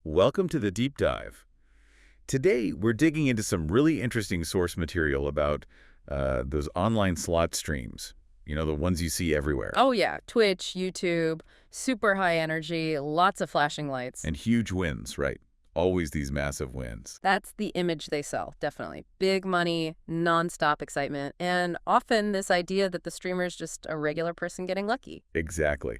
Welcome to the deep dive. Today, we're digging into some really interesting source material about those online slot streams. The ones you see everywhere. Oh yeah, Twitch, YouTube, super high energy, lots of flashing lights. And huge wins, right? Always these massive wins. That's the image they sell, definitely. Big money, nonstop excitement, and often this idea that the streamer's just a regular person getting lucky. Exactly.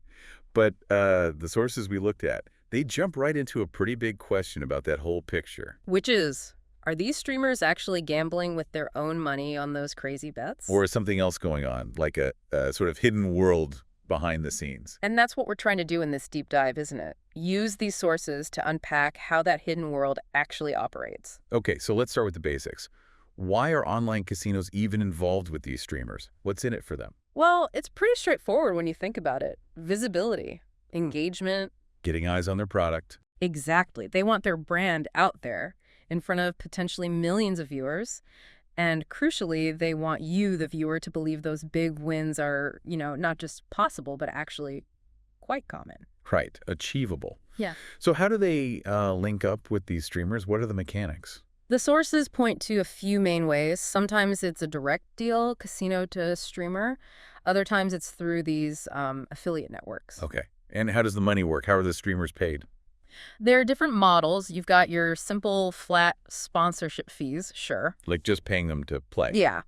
But the sources we looked at, they jump right into a pretty big question about that whole picture. Which is, are these streamers actually gambling with their own money on those crazy bets? Or is something else going on, like a sort of hidden world behind the scenes? And that's what we're trying to do in this deep dive, isn't it? Use these sources to unpack how that hidden world actually operates. Okay, so let's start with the basics. Why are online casinos even involved with these streamers? What's in it for them? Well, it's pretty straightforward when you think about it. Visibility, engagement. Getting eyes on their product. Exactly. They want their brand out there in front of potentially millions of viewers. And crucially, they want you, the viewer, to believe those big wins are, not just possible, but actually quite common. Right, achievable. Yeah. So how do they link up with these streamers? What are the mechanics? The sources point to a few main ways. Sometimes it's a direct deal, casino to streamer. Other times it's through these affiliate networks. Okay. And how does the money work? How are the streamers paid? There are different models. You've got your simple, flat sponsorship fees, sure. Like just paying them to play? Yeah.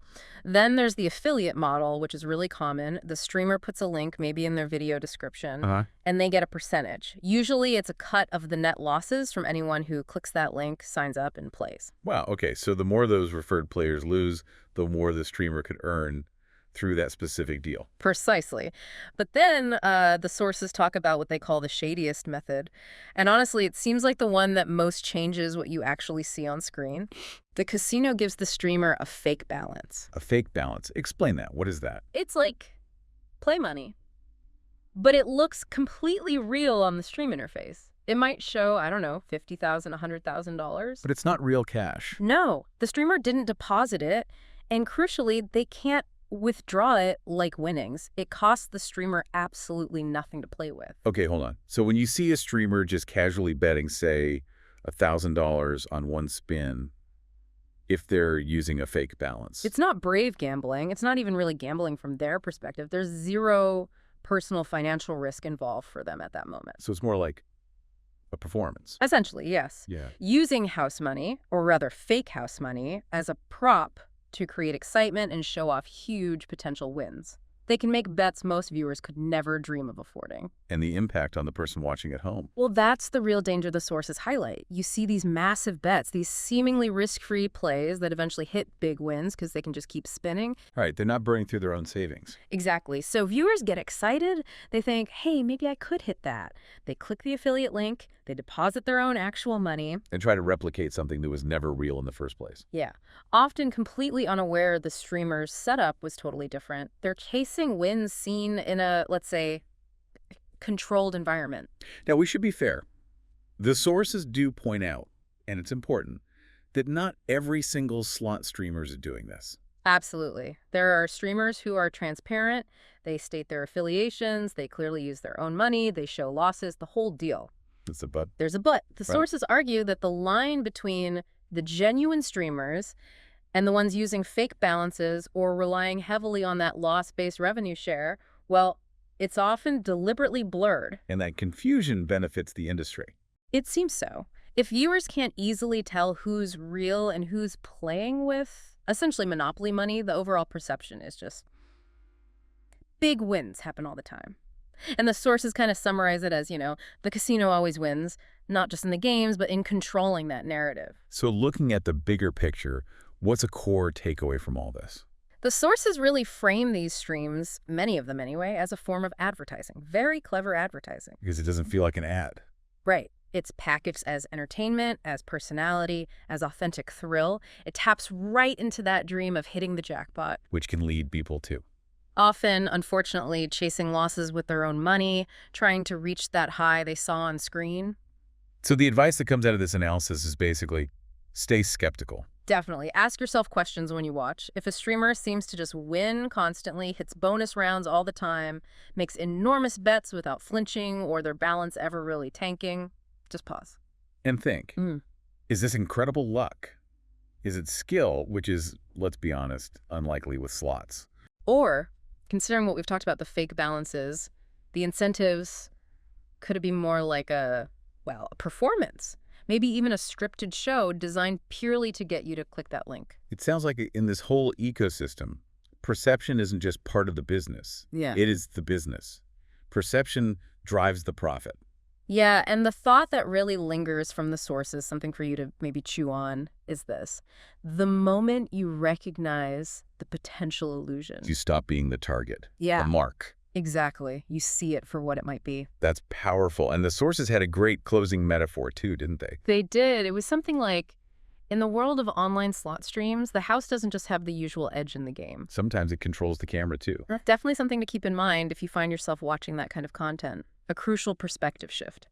Then there's the affiliate model, which is really common. The streamer puts a link, maybe in their video description, and they get a percentage. Usually it's a cut of the net losses from anyone who clicks that link, signs up, and plays. Wow, okay. So the more those referred players lose, the more the streamer could earn through that specific deal. Precisely. But then the sources talk about what they call the shadiest method. And honestly, it seems like the one that most changes what you actually see on screen. The casino gives the streamer a fake balance. A fake balance. Explain that. What is that? It's like play money. But it looks completely real on the stream interface. It might show, I don't know, $50,000, $100,000. But it's not real cash. No, the streamer didn't deposit it. And crucially, they can't withdraw it like winnings. It costs the streamer absolutely nothing to play with. Okay, hold on. So when you see a streamer just casually betting, say, $1,000 on one spin, if they're using a fake balance. It's not brave gambling. It's not even really gambling from their perspective. There's zero personal financial risk involved for them at that moment. So it's more like a performance. Essentially, yes. Yeah. Using house money, or rather fake house money, as a prop to create excitement and show off huge potential wins. They can make bets most viewers could never dream of affording. And the impact on the person watching at home. Well, that's the real danger the sources highlight. You see these massive bets, these seemingly risk-free plays that eventually hit big wins because they can just keep spinning. Right, they're not burning through their own savings. Exactly. So viewers get excited. They think, hey, maybe I could hit that. They click the affiliate link. They deposit their own actual money. And try to replicate something that was never real in the first place. Yeah. Often completely unaware the streamer's setup was totally different. They're chasing wins seen in a, let's say, controlled environment. Now, we should be fair. The sources do point out, and it's important, that not every single slot streamer is doing this. Absolutely. There are streamers who are transparent. They state their affiliations. They clearly use their own money. They show losses, the whole deal. That's a but. There's a but. The Right. sources argue that the line between the genuine streamers and the ones using fake balances or relying heavily on that loss-based revenue share, well, it's often deliberately blurred. And that confusion benefits the industry. It seems so. If viewers can't easily tell who's real and who's playing with essentially monopoly money, the overall perception is just big wins happen all the time. And the sources kind of summarize it as, the casino always wins, not just in the games, but in controlling that narrative. So looking at the bigger picture, what's a core takeaway from all this? The sources really frame these streams, many of them anyway, as a form of advertising. Very clever advertising. Because it doesn't feel like an ad. Right. It's packaged as entertainment, as personality, as authentic thrill. It taps right into that dream of hitting the jackpot. Which can lead people to. Often, unfortunately, chasing losses with their own money, trying to reach that high they saw on screen. So the advice that comes out of this analysis is basically, stay skeptical. Definitely. Ask yourself questions when you watch. If a streamer seems to just win constantly, hits bonus rounds all the time, makes enormous bets without flinching or their balance ever really tanking, just pause. And think, Mm. is this incredible luck? Is it skill, which is, let's be honest, unlikely with slots? Or, considering what we've talked about, the fake balances, the incentives, could it be more like a performance? Maybe even a scripted show designed purely to get you to click that link. It sounds like in this whole ecosystem, perception isn't just part of the business. Yeah. It is the business. Perception drives the profit. Yeah, and the thought that really lingers from the sources, something for you to maybe chew on, is this. The moment you recognize the potential illusion. You stop being the target, Yeah, the mark. exactly. You see it for what it might be. That's powerful. And the sources had a great closing metaphor too, didn't they? They did. It was something like, in the world of online slot streams, the house doesn't just have the usual edge in the game. Sometimes it controls the camera too. Definitely something to keep in mind if you find yourself watching that kind of content. A crucial perspective shift.